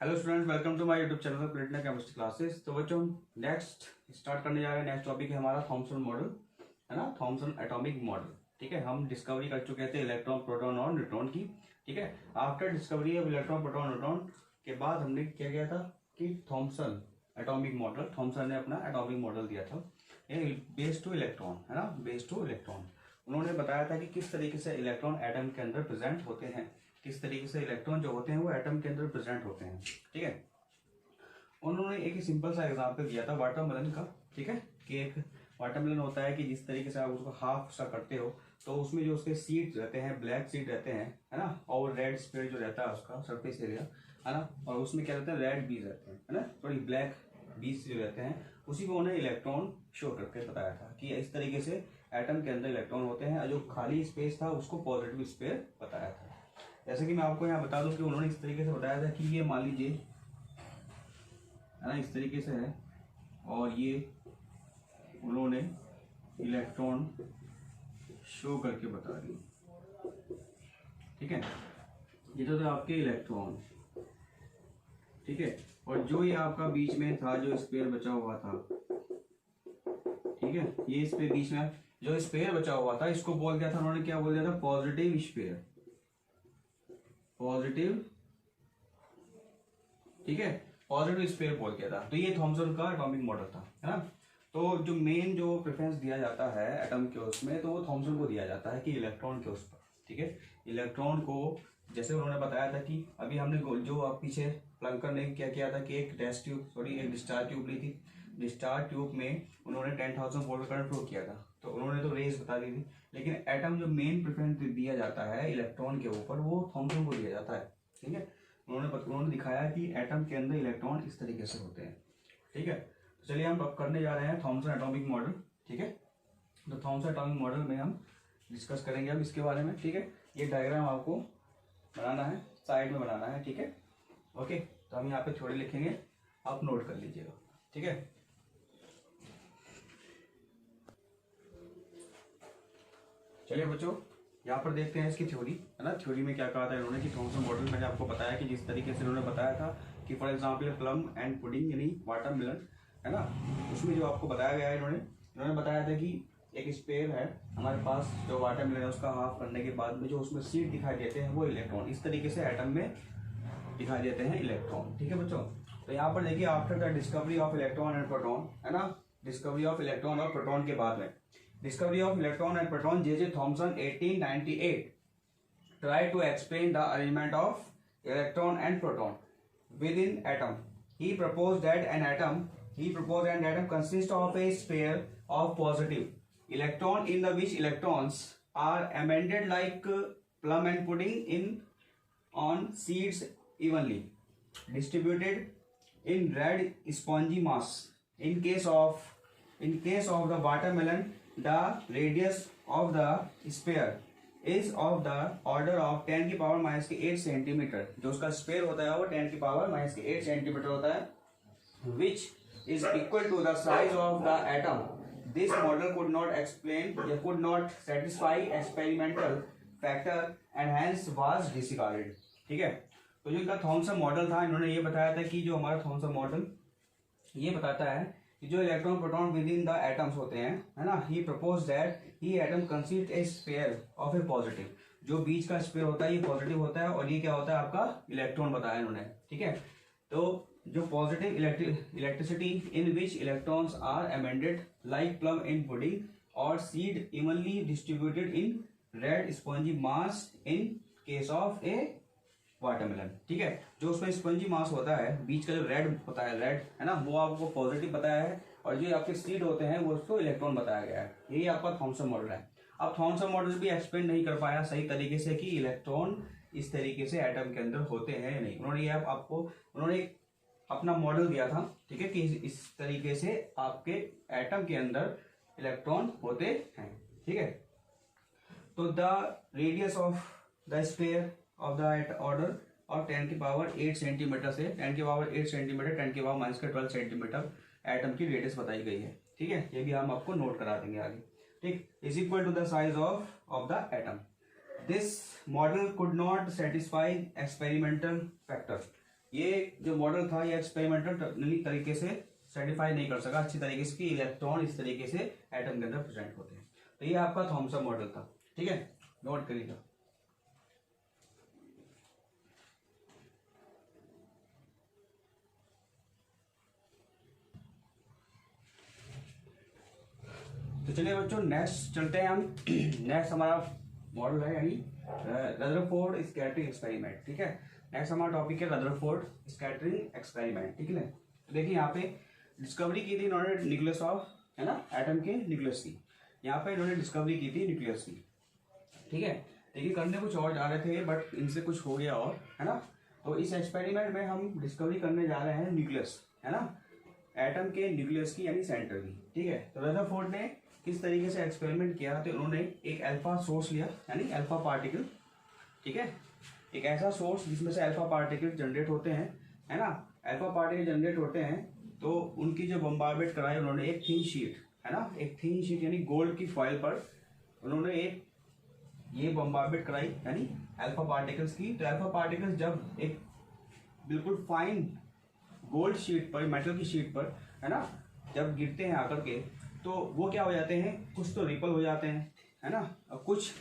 Hello student, welcome to my YouTube channel Platina chemistry classes. तो बच्चों next start करने जा रहे हैं। नेक्स्ट टॉपिक है हमारा थॉमसन मॉडल, है ना, थॉमसन एटॉमिक मॉडल। ठीक है, हम डिस्कवरी कर चुके थे इलेक्ट्रॉन, प्रोटॉन और न्यूट्रॉन की। ठीक है, after discovery of electron, proton, neutron के बाद हमने क्या किया था कि थॉमसन एटॉमिक मॉडल, थॉमसन ने अपना एटॉमिक मॉडल दिया था बेस्ड टू इलेक्ट्रॉन, है ना, बेस्ड टू इलेक्ट्रॉन। उन्होंने बताया था कि किस तरीके से इलेक्ट्रॉन एटम के अंदर प्रेजेंट होते हैं, किस तरीके से इलेक्ट्रॉन जो होते हैं वो एटम के अंदर प्रेजेंट होते हैं। ठीक है, उन्होंने एक सिंपल सा एग्जांपल दिया था वाटरमेलन का। ठीक है, कि एक वाटरमेलन होता है कि जिस तरीके से आप उसको हाफ सा करते हो तो उसमें जो उसके सीड्स रहते हैं, ब्लैक सीड रहते हैं, है ना, और रेड स्पेयर जो रहता है उसका सरफेस एरिया, है ना, और उसमें क्या रहता है, रेड बीज रहते हैं, है ना, थोड़ी ब्लैक बीज जो रहते हैं, उसी को उन्हें इलेक्ट्रॉन शो करके बताया था कि इस तरीके से एटम के अंदर इलेक्ट्रॉन होते हैं। और जो खाली स्पेस था उसको पॉजिटिव स्पेयर बताया था। जैसे कि मैं आपको यहाँ बता दूं कि उन्होंने इस तरीके से बताया था कि ये मान लीजिए, है ना, इस तरीके से है, और ये उन्होंने इलेक्ट्रॉन शो करके बता दिया। ठीक है, ये तो थे आपके इलेक्ट्रॉन। ठीक है, और जो ये आपका बीच में था, जो स्पेयर बचा हुआ था, ठीक है, ये इस पे बीच में जो स्पेयर बचा हुआ था, इसको बोल दिया था उन्होंने, क्या बोल दिया था, पॉजिटिव स्पेयर, पॉजिटिव। ठीक है, पॉजिटिव स्पेयर बोल दिया था। तो ये थॉमसन का एटॉमिक मॉडल था, है ना। तो जो मेन जो प्रेफरेंस दिया जाता है एटम के उसमें, तो वो थॉमसन को दिया जाता है कि इलेक्ट्रॉन के उस पर। ठीक है, इलेक्ट्रॉन को जैसे उन्होंने बताया था कि अभी हमने जो आप पीछे प्लंकर ने क्या किया था कि एक डिस्चार्ज ट्यूब ली थी। डिस्चार्ज ट्यूब में उन्होंने 10,000 वोल्ट करंट फ्लो किया था, तो उन्होंने तो रेज बता दी थी। लेकिन एटम जो मेन प्रेफरेंस दिया जाता है इलेक्ट्रॉन के ऊपर, वो थॉमसन को दिया जाता है। ठीक है, उन्होंने दिखाया कि एटम के अंदर इलेक्ट्रॉन इस तरीके से होते हैं। ठीक है, तो चलिए हम अब करने जा रहे हैं थॉमसन एटॉमिक मॉडल। ठीक है, तो थॉमसन एटॉमिक मॉडल में हम डिस्कस करेंगे अब इसके बारे में। ठीक है, ये डायग्राम आपको बनाना है, साइड में बनाना है। ठीक है, ओके, तो हम यहाँ पे थोड़ी लिखेंगे, आप नोट कर लीजिएगा। ठीक है, चलिए बच्चों, यहाँ पर देखते हैं इसकी थ्योरी, है ना। थ्योरी में क्या कहा था इन्होंने कि थॉमसन मॉडल, मैंने आपको बताया कि जिस तरीके से इन्होंने बताया था कि for example plum and pudding यानी वाटरमेलन, है ना, उसमें जो आपको बताया गया है, इन्होंने बताया था कि एक स्पेयर है हमारे पास, जो वाटरमेलन है उसका हाफ करने के बाद में जो उसमें सीड दिखाई देते हैं वो इलेक्ट्रॉन, इस तरीके से एटम में दिखाई देते हैं इलेक्ट्रॉन। ठीक है बच्चों, तो यहाँ पर देखिए after the discovery of electron and proton, है ना, डिस्कवरी ऑफ इलेक्ट्रॉन और प्रोटॉन के बाद में discovery of electron and proton, J Thomson 1898 try to explain the arrangement of electron and proton within atom. He proposed that an atom consists of a sphere of positive electron in the which electrons are amended like plum and pudding in on seeds evenly distributed in red spongy mass. In case of the watermelon, the radius of the sphere is of the order of 10 की power minus के 8 centimetre. जो उसका spare होता है वो 10 की power minus के 8 centimetre होता है, which is equal to the size of the atom. This model could not explain या could not satisfy experimental factor and hence was discarded. ठीक है, तो जो इनका थॉमसन मॉडल था, इन्होंने ये बताया था कि जो हमारा थॉमसन मॉडल ये बताता है कि जो electron proton within the atoms होते हैं, है ना, he propose that he atom consist a sphere of a positive. जो बीच का स्फीयर होता है ये पॉजिटिव होता है, और ये क्या होता है आपका इलेक्ट्रॉन बताया इन्होंने। ठीक है, तो जो positive electricity in which electrons are amended like plum in pudding और seed evenly distributed in red spongy mass in case of a watermelon. ठीक है, जो उसमें स्पंजी मास होता है, बीच का जो रेड होता है, रेड, है ना, वो आपको पॉजिटिव बताया है, और जो आपके सीड होते हैं वो उसको इलेक्ट्रॉन बताया गया है। यही आपका थॉमसन मॉडल है। अब थॉमसन मॉडल भी एक्सप्लेन नहीं कर पाया सही तरीके से कि इलेक्ट्रॉन इस तरीके से एटम के अंदर होते हैं या नहीं। उन्होंने अपना मॉडल दिया था, ठीक है, कि इस तरीके से आपके एटम के अंदर इलेक्ट्रॉन होते हैं। ठीक है, तो the radius of the sphere of the order और 10 की पावर 8 सेंटीमीटर से 10 की पावर 8 सेंटीमीटर 10 की पावर माइनस के 12 सेंटीमीटर एटम की रेडियस बताई गई है। ठीक है, ये भी हम आपको नोट करा देंगे आगे। ठीक, is equal to the size of the atom. This model could not satisfy experimental factor. ये जो मॉडल था ये एक्सपेरिमेंटल तरीके से सर्टिफाई नहीं कर सका अच्छी तरीके से कि इलेक्ट्रॉन इस तरीके से एटम के अंदर प्रेजेंट होते हैं। तो ये आपका थॉमसन मॉडल था, ठीक है, नोट करिएगा। तो चलिए बच्चों नेक्स्ट चलते हैं हम। नेक्स्ट हमारा मॉडल है यानी रदरफोर्ड स्कैटरिंग एक्सपेरिमेंट, ठीक है। नेक्स्ट हमारा टॉपिक है रदरफोर्ड स्कैटरिंग एक्सपेरिमेंट, ठीक है। तो देखिए यहाँ पे डिस्कवरी की थी इन्होंने न्यूक्लियस ऑफ, है ना, एटम के न्यूक्लियस की। यहाँ पे इन्होंने डिस्कवरी की थी न्यूक्लियस की, ठीक है। देखिए करने कुछ और जा रहे थे बट इनसे कुछ हो गया और, है ना। तो इस एक्सपेरिमेंट में हम डिस्कवरी करने जा रहे हैं न्यूक्लियस, है ना, एटम के न्यूक्लियस की यानी सेंटर की, ठीक है। तो रदरफोर्ड ने किस तरीके से एक्सपेरिमेंट किया, तो उन्होंने एक अल्फा सोर्स लिया यानी अल्फा पार्टिकल, ठीक है, एक ऐसा सोर्स जिसमें से अल्फा पार्टिकल जनरेट होते हैं, है ना। अल्फा पार्टिकल जनरेट होते हैं तो उनकी जो बम्बार्मेंट कराई उन्होंने एक थिन शीट, है ना, एक थिन शीट यानी गोल्ड की फॉइल पर उन्होंने एक ये बम्बार्मेंट कराई यानी अल्फा पार्टिकल्स की। तो अल्फा पार्टिकल्स जब एक बिल्कुल फाइन गोल्ड शीट पर, मेटल की शीट पर, है ना, जब गिरते हैं आकर के तो वो क्या हो जाते हैं, कुछ तो रिपल हो जाते हैं, है ना, और कुछ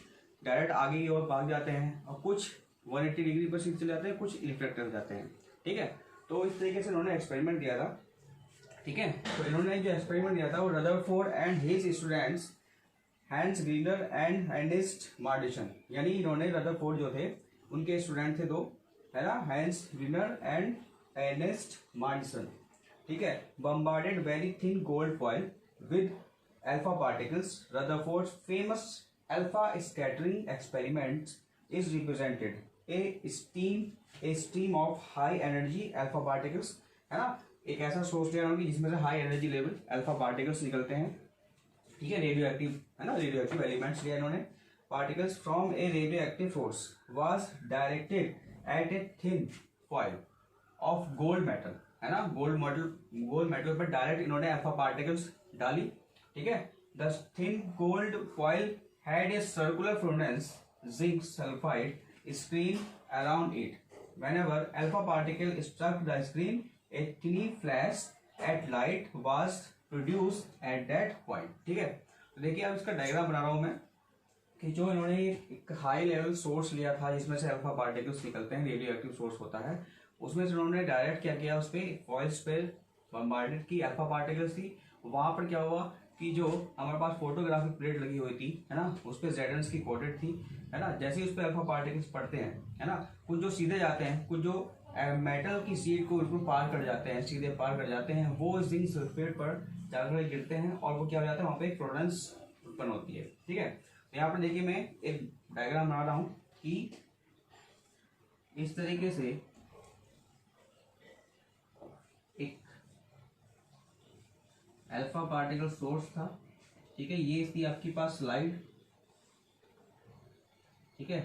डायरेक्ट आगे की ओर भाग जाते हैं और कुछ 180 डिग्री पर सीधे चले जाते हैं, कुछ रिफ्लेक्ट हो जाते हैं, ठीक है। तो इस तरीके से उन्होंने एक्सपेरिमेंट दिया था, ठीक है। तो इन्होंने जो एक्सपेरिमेंट दिया था वो Rutherford and his students Hans ग्रीनर एंड अर्नेस्ट मार्टिसन, यानी इन्होंने रदरफोर्ड जो थे उनके स्टूडेंट थे दो, है ना, हैंस ग्रीनर एंड अर्नेस्ट मार्टिसन, ठीक है, bombarded very thin gold foil with alpha particles. Rutherford's famous alpha scattering experiment is represented a stream of high energy alpha particles, है ना, एक ऐसा सोर्स लिया उन्होंने जिसमें से high energy level alpha particles निकलते हैं, ठीक है, रेडियो एक्टिव, है ना, रेडियो एक्टिव एलिमेंट्स लिया इन्होंने। Particles from a radioactive source was directed at a thin foil of gold metal, है ना, गोल्ड मेटल पर डायरेक्ट इन्होंने अल्फा पार्टिकल्स डाली, ठीक है। The thin gold foil had a circular fluorescence zinc sulphide screen around it. Whenever alpha particle struck the screen a tiny flash at light was produced at that point, ठीक है। तो देखिए अब इसका diagram बना रहा हूं मैं कि जो इन्होंने एक हाई लेवल सोर्स लिया था जिसमें से अल्फा पार्टिकल्स निकलते हैं, रेडियो एक्टिव सोर्स होता है, उसमें से उन्होंने डायरेक्ट क्या किया, उस पर फॉइल्स पे बम्बार्डेड की अल्फा पार्टिकल्स थी। वहां पर क्या हुआ कि जो हमारे पास फोटोग्राफिक प्लेट लगी हुई थी, है ना, उस पर जेडन्स की कोटेड थी, है ना। जैसे ही उस पर अल्फा पार्टिकल्स पड़ते हैं, है ना, कुछ जो सीधे जाते हैं, कुछ जो मेटल की शीट को बिल्कुल पार कर जाते हैं, सीधे पार कर जाते हैं, वो जिंक सल्फेट पर जाकर गिरते हैं और वो क्या हो जाता है, वहां पे एक फ्लोरेंस उत्पन्न होती है, ठीक है। तो यहाँ पर देखिए मैं एक डायग्राम बना रहा हूं कि इस तरीके से एक अल्फा पार्टिकल सोर्स था, ठीक है, ये थी आपके पास स्लाइड, ठीक है,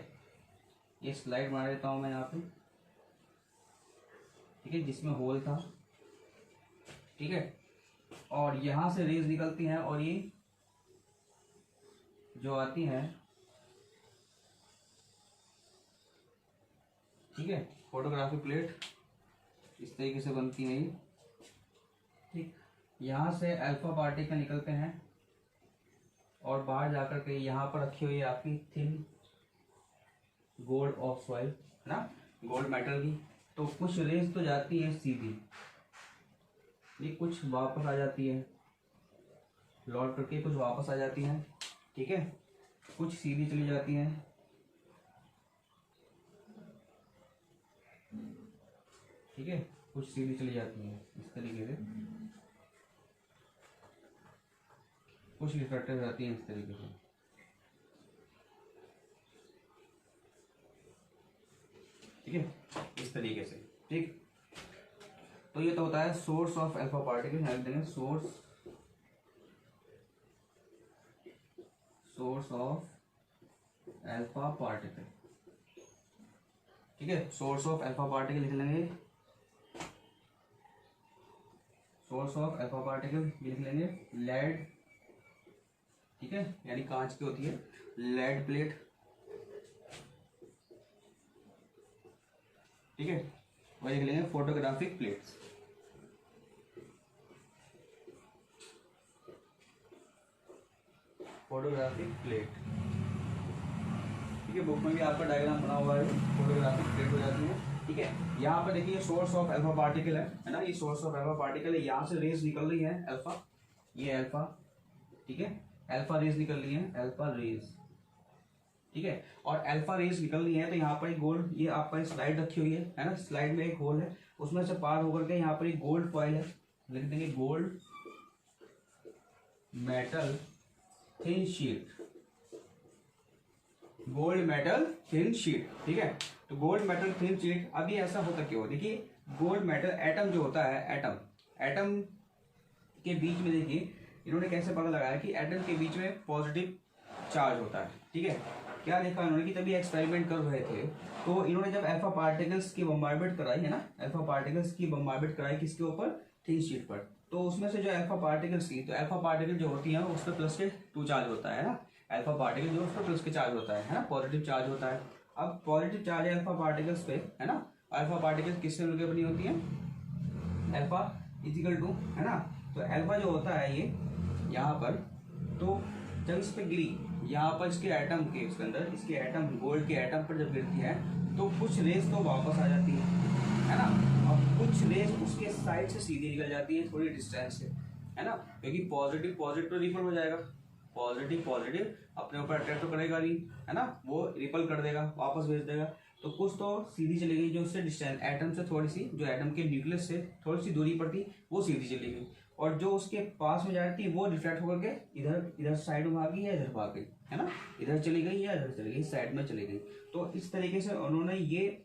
ये स्लाइड बना देता हूं मैं यहाँ पे, ठीक है, जिसमें होल था, ठीक है, और यहां से रेज निकलती हैं और ये जो आती हैं, ठीक है, फोटोग्राफी प्लेट इस तरीके से बनती है ये, ठीक। यहाँ से अल्फा पार्टिकल निकलते हैं और बाहर जाकर के यहाँ पर रखी हुई है आपकी थिन गोल्ड ऑफ सॉइल, है ना, गोल्ड मेटल की। तो कुछ रेज तो जाती है सीधी, ये कुछ वापस आ जाती है लौट करके, कुछ वापस आ जाती है, ठीक है, कुछ सीधी चली जाती हैं, ठीक है, कुछ सीधी चली जाती है इस तरीके से, कुछ रिफ्लेक्टेड जाती है इस तरीके से, ठीक है, इस तरीके से, ठीक। तो ये तो होता है source of alpha particle, help देंगे सोर्स ऑफ अल्फा पार्टिकल, ठीक है, सोर्स ऑफ अल्फा पार्टिकल लिख लेंगे, सोर्स ऑफ अल्फा पार्टिकल लिख लेंगे लेड, ठीक है, यानी कांच की होती है लेड प्लेट, ठीक है। वही लिख लेंगे फोटोग्राफिक प्लेट्स। फोटोग्राफिक प्लेट, ठीक है, बुक में भी आपका डायग्राम बना हुआ है, फोटोग्राफिक प्लेट हो जाती है। ठीक है, यहाँ पर देखिए सोर्स ऑफ अल्फा पार्टिकल है ना, ये सोर्स ऑफ अल्फा पार्टिकल है, यहाँ से रेज निकल रही है अल्फा, ये अल्फा, ठीक है, अल्फा रेज निकल रही है, अल्फा रेज, ठीक है, और अल्फा रेज निकल रही है तो यहाँ पर एक गोल्ड, ये आपका स्लाइड रखी हुई है ना, स्लाइड में एक होल है, उसमें से पार होकर के यहाँ पर एक गोल्ड फॉइल है, लिख देंगे gold metal thin sheet, gold metal thin sheet, ठीक है। तो गोल्ड मेटल थिन शीट, अभी ऐसा होता क्यों, देखिए गोल्ड मेटल एटम जो होता है, एटम के बीच में देखिए इन्होंने कैसे पता लगाया कि एटम के बीच में पॉजिटिव चार्ज होता है, ठीक है। क्या देखा इन्होंने कि तभी एक्सपेरिमेंट कर रहे थे तो इन्होंने जब अल्फा पार्टिकल्स की बम्बार्डमेंट कराई है ना, अल्फा पार्टिकल्स की बम्बार्डमेंट कराई किसके ऊपर, थिन शीट पर, तो उसमें से जो अल्फा पार्टिकल्स की, तो अल्फा पार्टिकल जो होती है उस पर प्लस के 2 चार्ज होता है ना, अल्फा पार्टिकल जो उस पर प्लस के चार्ज होता है ना, पॉजिटिव चार्ज होता है। अब पॉजिटिव चार्ज है अल्फा पार्टिकल्स पे, है ना, अल्फा पार्टिकल्स किससे मिलकर बनी होती है, अल्फा इजिकल टू, है ना, तो अल्फा जो होता है ये यहाँ पर, तो जब इस पे गिरी, यहाँ पर इसके एटम के, इसके अंदर इसके एटम, गोल्ड के एटम पर जब गिरती है तो कुछ रेस तो वापस आ जाती है ना, और कुछ रेस उसके साइड से सीधी निकल जाती है थोड़ी डिस्टेंस से, है ना, क्योंकि पॉजिटिव पॉजिटिव रिपल हो जाएगा, पॉजिटिव पॉजिटिव अपने ऊपर अट्रैक्ट तो करेगा नहीं, है ना, वो रिपल कर देगा, वापस भेज देगा, तो कुछ तो सीधी चली गई जो उससे डिस्टेंस, एटम से थोड़ी सी, जो एटम के न्यूक्लियस से थोड़ी सी दूरी पर थी वो सीधी चली गई, और जो उसके पास में जा रही थी वो रिफ्लेक्ट होकर के इधर साइड में भागी या इधर भाग गई, है ना, इधर चली गई या इधर चली गई, साइड में चली गई। तो इस तरीके से उन्होंने ये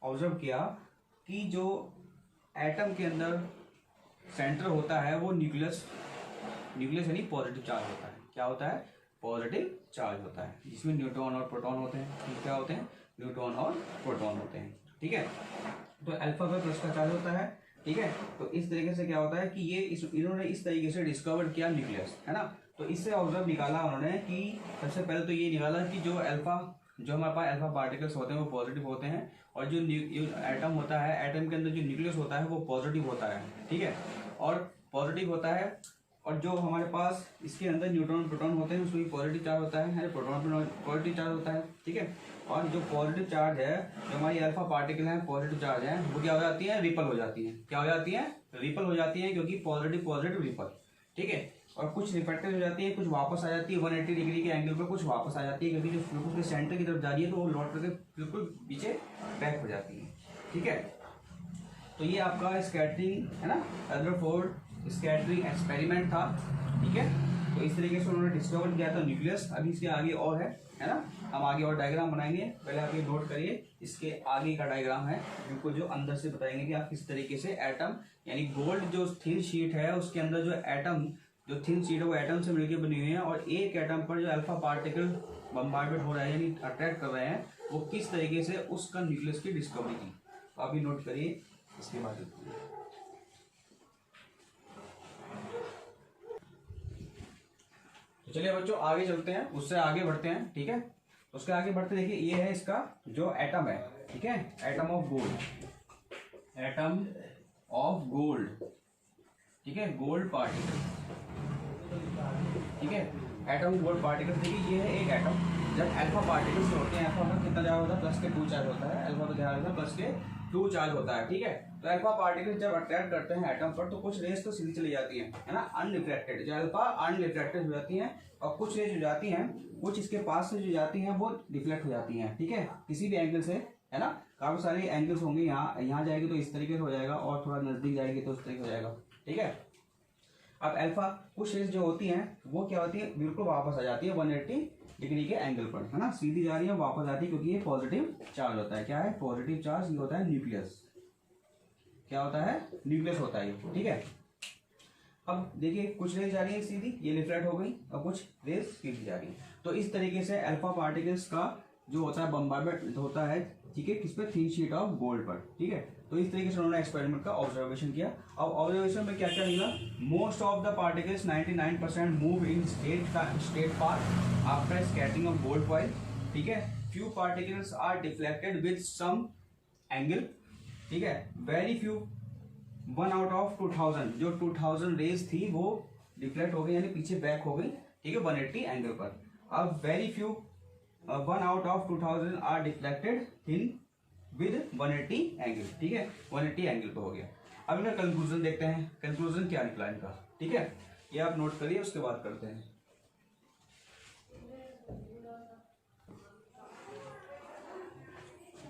ऑब्जर्व किया कि जो एटम के अंदर सेंटर होता है वो न्यूक्लियस यानी पॉजिटिव चार्ज होता है, क्या होता है, पॉजिटिव चार्ज होता है, जिसमें न्यूट्रॉन और प्रोटॉन होते हैं, क्या होते हैं, न्यूट्रॉन और प्रोटॉन होते हैं, ठीक है। तो अल्फा पे प्लस का चार्ज होता है, ठीक है। तो इस तरीके से क्या होता है कि ये इन्होंने इस तरीके से डिस्कवर किया न्यूक्लियस, है ना। तो इससे ऑब्जर्व निकाला उन्होंने कि सबसे पहले तो ये निकाला कि जो हमारे पास अल्फा पार्टिकल्स होते हैं वो पॉजिटिव होते हैं, और जो एटम होता है, एटम के अंदर जो न्यूक्लियस होता है वो पॉजिटिव होता है, ठीक है, और पॉजिटिव होता है, और जो हमारे पास इसके अंदर न्यूट्रॉन प्रोटॉन होते हैं उसमें पॉजिटिव चार्ज होता है, प्रोटॉन पॉजिटिव चार्ज होता है, ठीक है। और जो पॉजिटिव चार्ज है, जो हमारी अल्फा पार्टिकल है पॉजिटिव चार्ज है, वो क्या हो जाती है, रिपल हो जाती है, क्या हो जाती है, रिपल हो जाती है, क्योंकि पॉजिटिव रिपल, ठीक है। और कुछ रिफ्लेक्टेड हो जाती है, कुछ वापस आ जाती है 180 डिग्री के एंगल पर, कुछ वापस आ जाती है क्योंकि जो बिल्कुल सेंटर की तरफ जा रही है तो वो लौट करके बिल्कुल पीछे बैक हो जाती है, ठीक है। तो ये आपका स्कैटरिंग, है ना, रदरफोर्ड स्कैटरिंग एक्सपेरिमेंट था, ठीक है। तो इस तरीके से उन्होंने डिस्कवर किया था न्यूक्लियस। अभी इसके आगे और है ना, हम आगे और डायग्राम बनाएंगे, पहले आप ये नोट करिए, इसके आगे का डायग्राम है बिल्कुल, जो अंदर से बताएंगे कि आप किस तरीके से एटम, यानी गोल्ड जो थिन शीट है उसके अंदर जो एटम, जो थिन शीट है वो एटम से मिलकर बनी हुई है, और एक एटम पर जो अल्फा पार्टिकल बम्बार्डमेंट हो रहा है यानी अट्रैक्ट कर रहे हैं, वो किस तरीके से उसका न्यूक्लियस की डिस्कवरी की। तो आप ये नोट करिए, इसके बाद तो चलिए बच्चों आगे चलते हैं, उससे आगे बढ़ते हैं, ठीक है। उसके आगे बढ़ते देखिए, ये है इसका जो एटम है, ठीक है, atom of gold, atom of gold, ठीक है, गोल्ड पार्टिकल, ठीक है, एटम गोल्ड पार्टिकल। देखिए ये है एक एटम, जब अल्फा पार्टिकल्स होते हैं, अल्फा का कितना चार्ज होता है, प्लस के 2 चार्ज होता है, अल्फा का चार्ज होता है प्लस के 2 चार्ज होता है, ठीक है। तो अल्फा पार्टिकल्स जब अट्रैक्ट करते हैं एटम पर तो कुछ रेस तो सीधी चली जाती है ना, अनरिफ्लेक्टेड, जो अल्फा अनरिफ्लेक्टेड हो जाती हैं, और कुछ रेस जो जाती हैं, कुछ इसके पास से जो जाती हैं वो रिफ्लेक्ट हो जाती हैं, ठीक है, किसी भी एंगल से, है ना, काफी सारे एंगल्स होंगे, यहाँ जाएगी तो इस तरीके से हो जाएगा, और थोड़ा नजदीक जाएगी तो इस तरीके हो जाएगा, ठीक है। अब अल्फा कुछ रेस जो होती हैं वो क्या होती है, बिल्कुल वापस आ जाती है 180 डिग्री के एंगल पर, है ना, सीधी जा रही है वापस आती है, क्योंकि ये पॉजिटिव चार्ज होता है, क्या है, पॉजिटिव चार्ज, ये होता है न्यूक्लियस, क्या होता है, न्यूक्लियस होता है, ठीक है। अब देखिए कुछ रेस जा रही है सीधी, ये रिफ्लेक्ट हो गई, और कुछ रेस सीधी जा रही है। तो इस तरीके से अल्फा पार्टिकल्स का जो होता है बम्बार्डमेंट होता है, ठीक है, किस पे, थिन शीट ऑफ गोल्ड पर, ठीक है। तो इस तरीके से उन्होंने एक्सपेरिमेंट का ऑब्जर्वेशन किया। अब ऑब्जर्वेशन में क्या क्या मिला, most of the particles 99% move in straight path after scattering of gold foil, ठीक है। Few particles are deflected with some angle, ठीक है। वेरी फ्यू 1 आउट ऑफ 2000, जो 2000 रेज थी वो डिफ्लेक्ट हो गई, यानी पीछे बैक हो गई, ठीक है, 180 एंगल पर। अब very few 1 out of 2000 are deflected in with 180 angle, ठीक है, 180 एंगल पे हो गया। अब इनका कंक्लूजन देखते हैं, कंक्लूजन क्या निकला इनका, ठीक है, ये आप नोट करिए, उसके बाद करते हैं।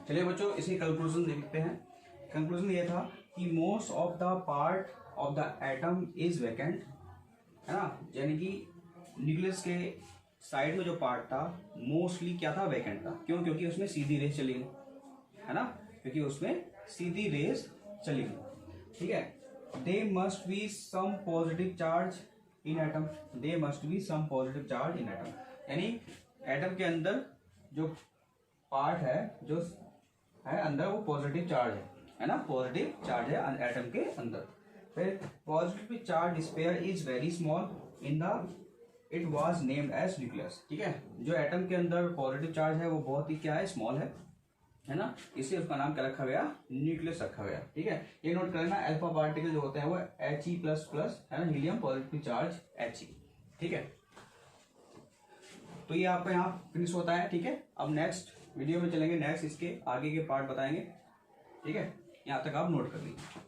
चलिए बच्चों, इसी कंक्लूजन देखते हैं। कंक्लूजन ये था कि most of the part of the atom is vacant, है ना, यानी कि न्यूक्लियस के साइड में जो पार्ट था मोस्टली क्या था, वैकेंट था। क्यों? क्योंकि उसमें सीधी रेस चली गई, है ना, क्योंकि उसमें सीधी रेस चली गई, ठीक है। They must be some positive charge in atom, they must be some positive charge in atom, यानी एटम के अंदर जो पार्ट है, जो है अंदर, वो पॉजिटिव चार्ज है ना, पॉजिटिव चार्ज है एटम के अंदर। फिर positive charge sphere is very small in the it was named as nucleus, ठीक है। जो एटम के अंदर पॉजिटिव चार्ज है वो बहुत ही क्या है, स्मॉल है ना, इसलिए उसका नाम क्या रखा गया, न्यूक्लियस रखा गया, ठीक है। ये नोट करना, अल्फा पार्टिकल जो होते हैं वो He++ है ना, हीलियम पॉजिटिव चार्ज He, ठीक है। तो ये आपका यहाँ फिनिश होता है, ठीक है। अब नेक्स्ट वीडियो में चलेंगे, नेक्स्ट इसके आगे के पार्ट बताएंगे, ठीक है। यहाँ तक आप नोट कर लीजिए।